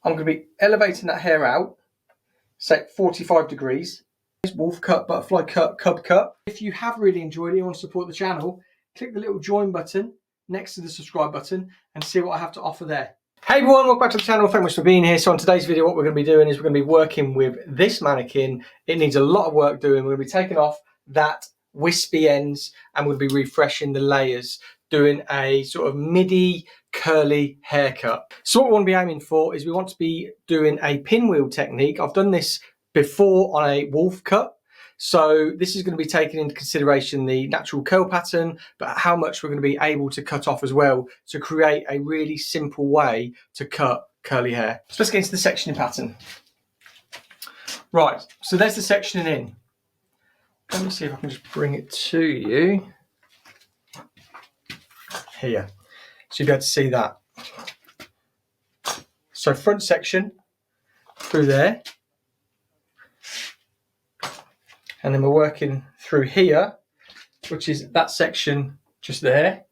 I'm going to be elevating that hair out, say 45 degrees. Wolf cut, butterfly cut, cub cut. If you have really enjoyed it, you want to support the channel, click the little join button next to the subscribe button and see what I have to offer there. Hey everyone, welcome back to the channel. Thank you much for being here. So on today's video, what we're going to be doing is we're going to be working with this mannequin. It needs a lot of work doing. We're going to be taking off that wispy ends and we'll be refreshing the layers, doing a sort of midi curly haircut. So what we want to be aiming for is we want to be doing a pinwheel technique. I've done this before on a wolf cut. So this is going to be taking into consideration the natural curl pattern, but how much we're going to be able to cut off as well to create a really simple way to cut curly hair. So let's get into the sectioning pattern. Right, so there's the sectioning in. Let me see if I can just bring it to you. Here, so you'll be able to see that. So front section through there. And then we're working through here, which is that section just there.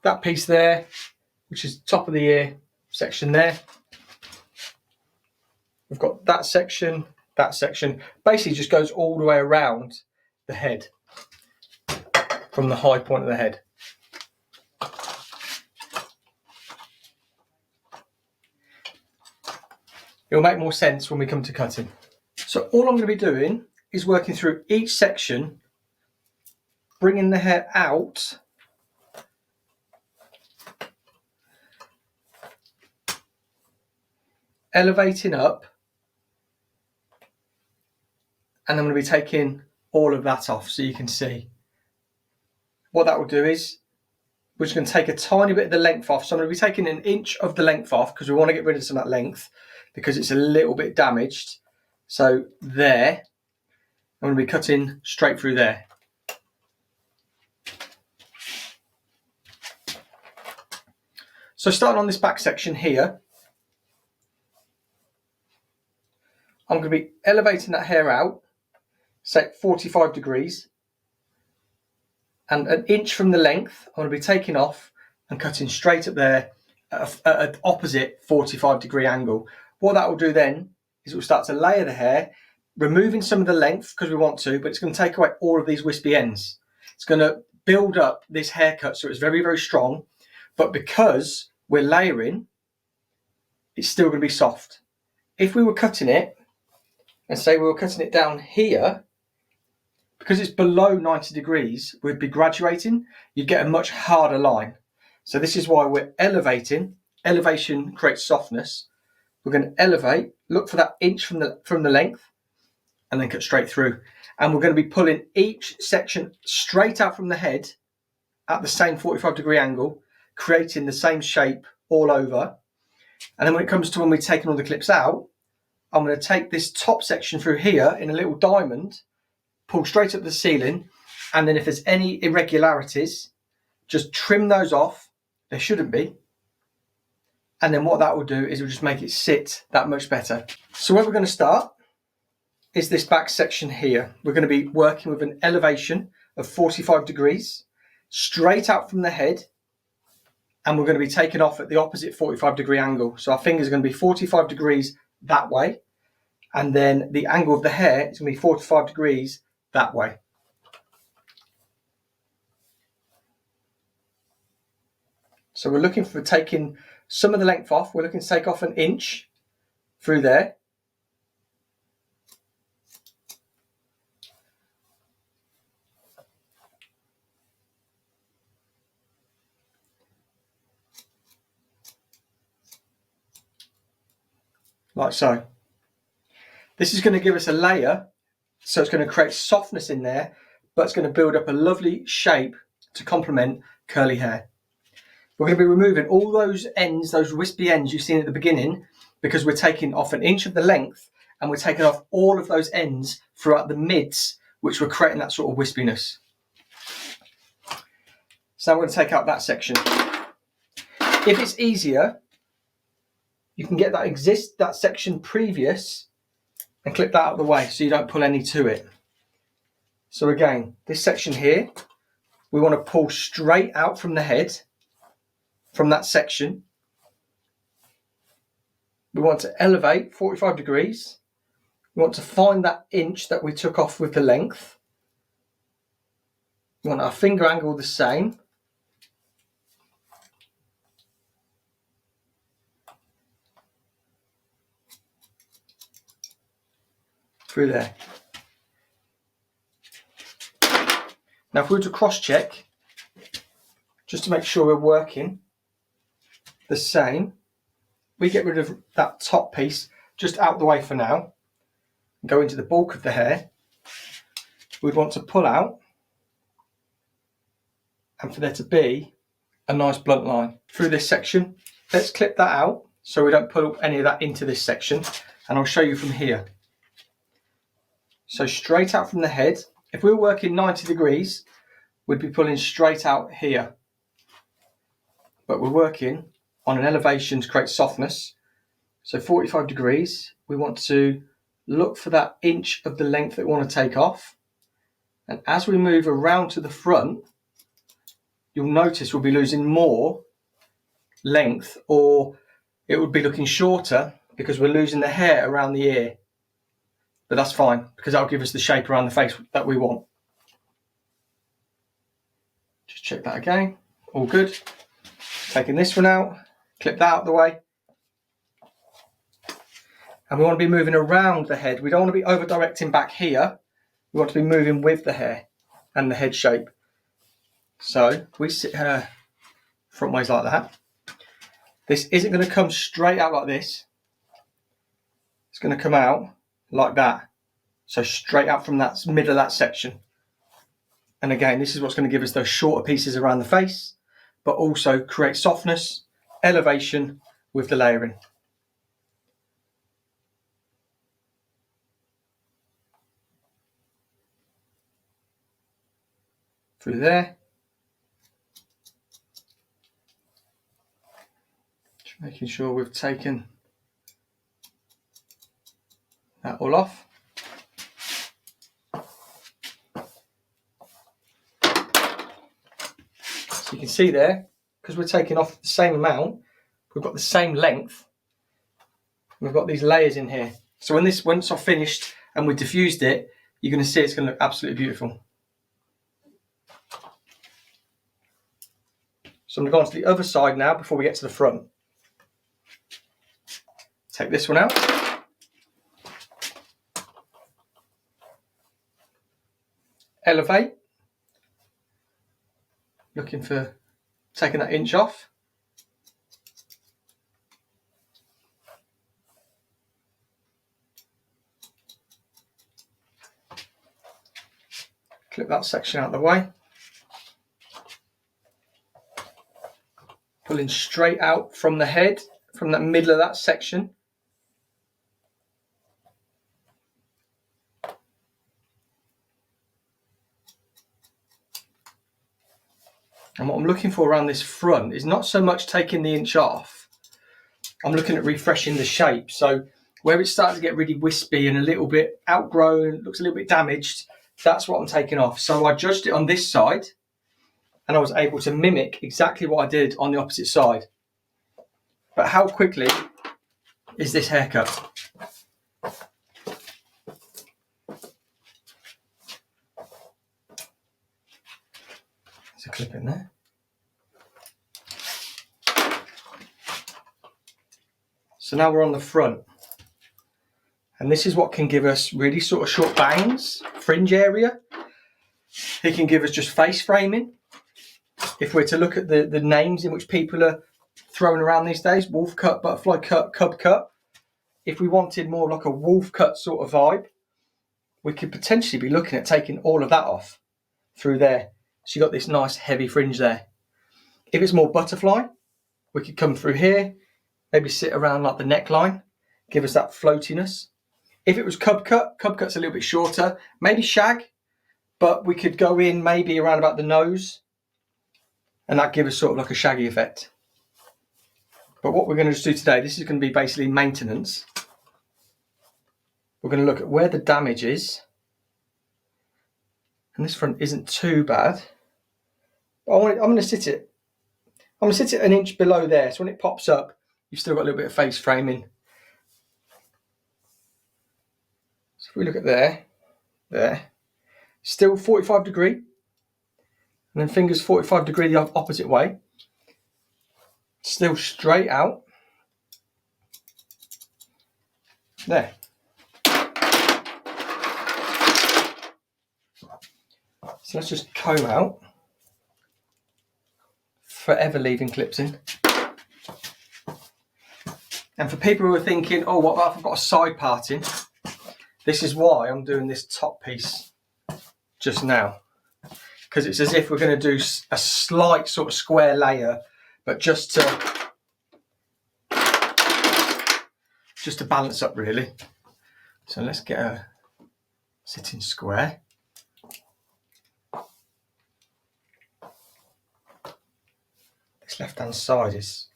That piece there, which is top of the ear section there. We've got that section, basically just goes all the way around the head, from the high point of the head. It'll make more sense when we come to cutting. So all I'm going to be doing is working through each section, bringing the hair out, elevating up, and I'm going to be taking all of that off so you can see. What that will do is we're just going to take a tiny bit of the length off. So I'm going to be taking an inch of the length off because we want to get rid of some of that length, because it's a little bit damaged. So there, I'm going to be cutting straight through there. So starting on this back section here, I'm going to be elevating that hair out, say 45 degrees, and an inch from the length, I'm going to be taking off and cutting straight up there at an opposite 45 degree angle. What that will do then is it will start to layer the hair, removing some of the length because we want to, but it's going to take away all of these wispy ends. It's going to build up this haircut so it's very, very strong, but because we're layering, it's still going to be soft. If we were cutting it, and say we were cutting it down here, because it's below 90 degrees, we'd be graduating, you'd get a much harder line. So this is why we're elevating. Elevation creates softness. We're going to elevate, look for that inch from the length, and then cut straight through. And we're going to be pulling each section straight out from the head at the same 45 degree angle, creating the same shape all over. And then when it comes to when we're taking all the clips out, I'm going to take this top section through here in a little diamond, pull straight up the ceiling, and then if there's any irregularities, just trim those off. There shouldn't be. And then what that will do is it will just make it sit that much better. So where we're going to start is this back section here. We're going to be working with an elevation of 45 degrees straight out from the head, and we're going to be taking off at the opposite 45 degree angle. So our fingers are going to be 45 degrees that way, and then the angle of the hair is going to be 45 degrees that way. So we're looking for taking some of the length off. We're looking to take off an inch through there. Like so. This is going to give us a layer, so it's going to create softness in there, but it's going to build up a lovely shape to complement curly hair. We're going to be removing all those ends, those wispy ends you've seen at the beginning, because we're taking off an inch of the length and we're taking off all of those ends throughout the mids, which were creating that sort of wispiness. So now we're going to take out that section. If it's easier, you can get that section previous and clip that out of the way so you don't pull any to it. So again, this section here, we want to pull straight out from the head from that section. We want to elevate 45 degrees. We want to find that inch that we took off with the length. We want our finger angle the same. Through there. Now if we were to cross check, just to make sure we're working the same, we get rid of that top piece just out the way for now, and go into the bulk of the hair. We'd want to pull out, and for there to be a nice blunt line through this section. Let's clip that out so we don't pull any of that into this section, and I'll show you from here. So straight out from the head, if we were working 90 degrees, we'd be pulling straight out here. But we're working on an elevation to create softness. So 45 degrees, we want to look for that inch of the length that we want to take off. And as we move around to the front, you'll notice we'll be losing more length, or it would be looking shorter because we're losing the hair around the ear. But that's fine, because that'll give us the shape around the face that we want. Just check that again. All good. Taking this one out, clip that out of the way. And we want to be moving around the head. We don't want to be over directing back here. We want to be moving with the hair and the head shape. So we sit her front ways like that. This isn't going to come straight out like this. It's going to come out like that. So straight out from that middle of that section. And again, this is what's going to give us those shorter pieces around the face, but also create softness, elevation with the layering. Through there. Just making sure we've taken that all off. So you can see there, because we're taking off the same amount, we've got the same length. We've got these layers in here. So once I've finished and we've diffused it, you're going to see it's going to look absolutely beautiful. So I'm going to go on to the other side now before we get to the front. Take this one out. Elevate. Looking for taking that inch off. Clip that section out of the way. Pulling straight out from the head, from that middle of that section. And what I'm looking for around this front is not so much taking the inch off. I'm looking at refreshing the shape. So where it's starting to get really wispy and a little bit outgrown, looks a little bit damaged, that's what I'm taking off. So I judged it on this side, and I was able to mimic exactly what I did on the opposite side. But how quickly is this haircut? There's a clip in there. So now we're on the front. And this is what can give us really sort of short bangs, fringe area. It can give us just face framing. If we're to look at the names in which people are throwing around these days, wolf cut, butterfly cut, cub cut. If we wanted more like a wolf cut sort of vibe, we could potentially be looking at taking all of that off through there. So you've got this nice heavy fringe there. If it's more butterfly, we could come through here, maybe sit around like the neckline, give us that floatiness. If it was cub cut's a little bit shorter, maybe shag, but we could go in maybe around about the nose, and that gives us sort of like a shaggy effect. But what we're going to just do today, this is going to be basically maintenance. We're going to look at where the damage is. And this front isn't too bad. But I'm going to sit it I'm going to sit it an inch below there, so when it pops up, you've still got a little bit of face framing. So if we look at there, still 45 degree, and then fingers 45 degree the opposite way. Still straight out. There. So let's just comb out. Forever leaving clips in. And for people who are thinking, oh, what about if I've got a side parting? This is why I'm doing this top piece just now. Because it's as if we're going to do a slight sort of square layer, but just to balance up really. So let's get a sitting square. This left hand side is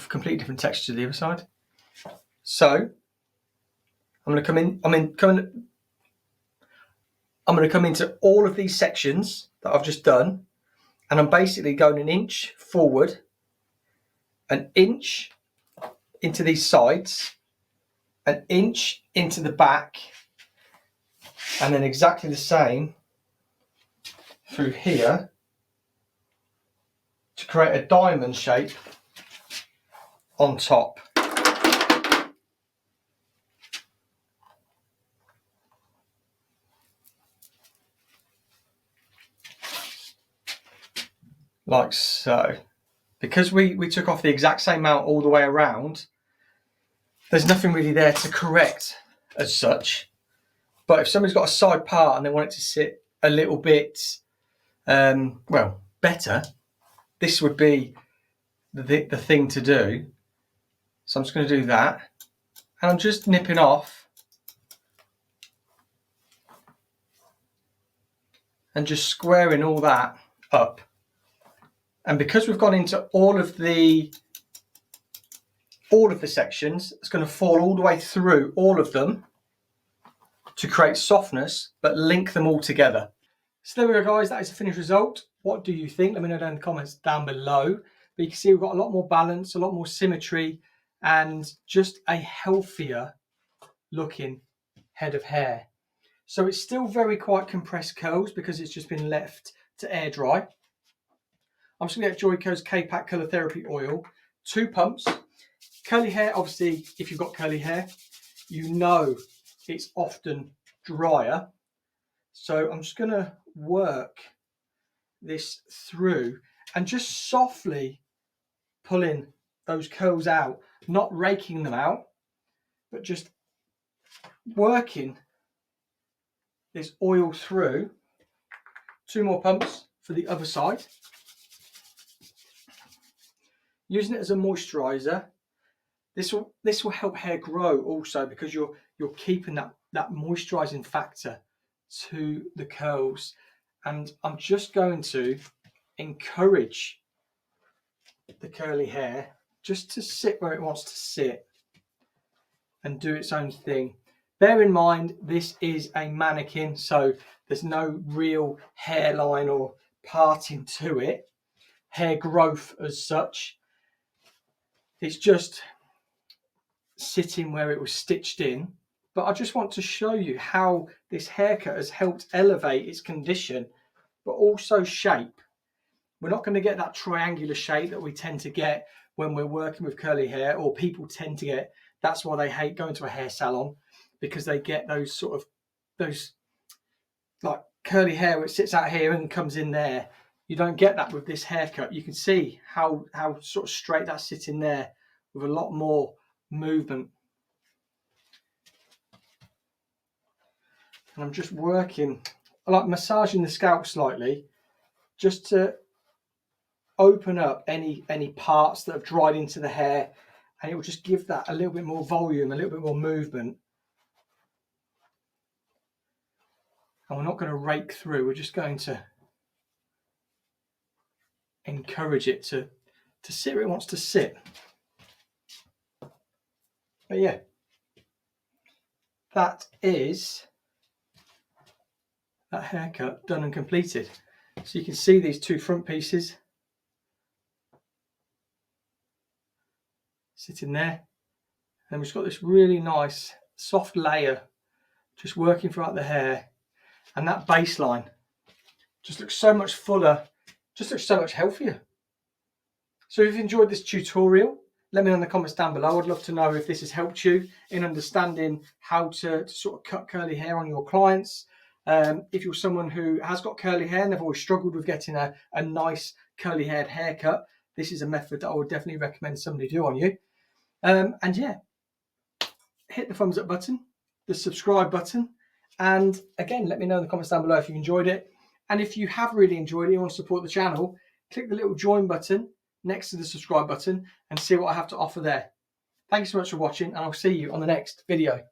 completely different texture to the other side. So I'm going to come into all of these sections that I've just done, and I'm basically going an inch forward, an inch into these sides, an inch into the back, and then exactly the same through here to create a diamond shape on top. Like so. Because we took off the exact same amount all the way around, there's nothing really there to correct as such. But if somebody's got a side part and they want it to sit a little bit, well, better, this would be the thing to do. So I'm just going to do that. And I'm just nipping off and just squaring all that up. And because we've gone into all of the sections, it's going to fall all the way through all of them to create softness, but link them all together. So there we go, guys. That is the finished result. What do you think? Let me know down in the comments down below. But you can see we've got a lot more balance, a lot more symmetry, and just a healthier looking head of hair. So it's still very quite compressed curls because it's just been left to air dry. I'm just going to get Joico's K-Pack Colour Therapy Oil, 2 pumps. Curly hair, obviously, if you've got curly hair, you know it's often drier. So I'm just going to work this through and just softly pulling those curls out, not raking them out, but just working this oil through. 2 more pumps for the other side. Using it as a moisturizer. This will help hair grow also because you're keeping that moisturizing factor to the curls. And I'm just going to encourage the curly hair just to sit where it wants to sit and do its own thing. Bear in mind, this is a mannequin, so there's no real hairline or parting to it, hair growth as such. It's just sitting where it was stitched in. But I just want to show you how this haircut has helped elevate its condition, but also shape. We're not going to get that triangular shape that we tend to get when we're working with curly hair, or people tend to get. That's why they hate going to a hair salon, because they get those like curly hair which sits out here and comes in there. You don't get that with this haircut. You can see how sort of straight that's sitting there with a lot more movement. And I'm just working, I like massaging the scalp slightly just to open up any parts that have dried into the hair, and it will just give that a little bit more volume, a little bit more movement. And we're not going to rake through, we're just going to encourage it to sit where it wants to sit. But yeah, that is that haircut done and completed. So you can see these 2 front pieces sitting there. And we've just got this really nice soft layer just working throughout the hair, and that baseline just looks so much fuller, just looks so much healthier. So if you've enjoyed this tutorial, let me know in the comments down below. I'd love to know if this has helped you in understanding how to sort of cut curly hair on your clients. If you're someone who has got curly hair and they've always struggled with getting a nice curly haired haircut, this is a method that I would definitely recommend somebody do on you. And yeah, hit the thumbs up button, the subscribe button, and again, let me know in the comments down below if you enjoyed it. And if you have really enjoyed it, you want to support the channel, click the little join button next to the subscribe button and see what I have to offer there. Thank you so much for watching, and I'll see you on the next video.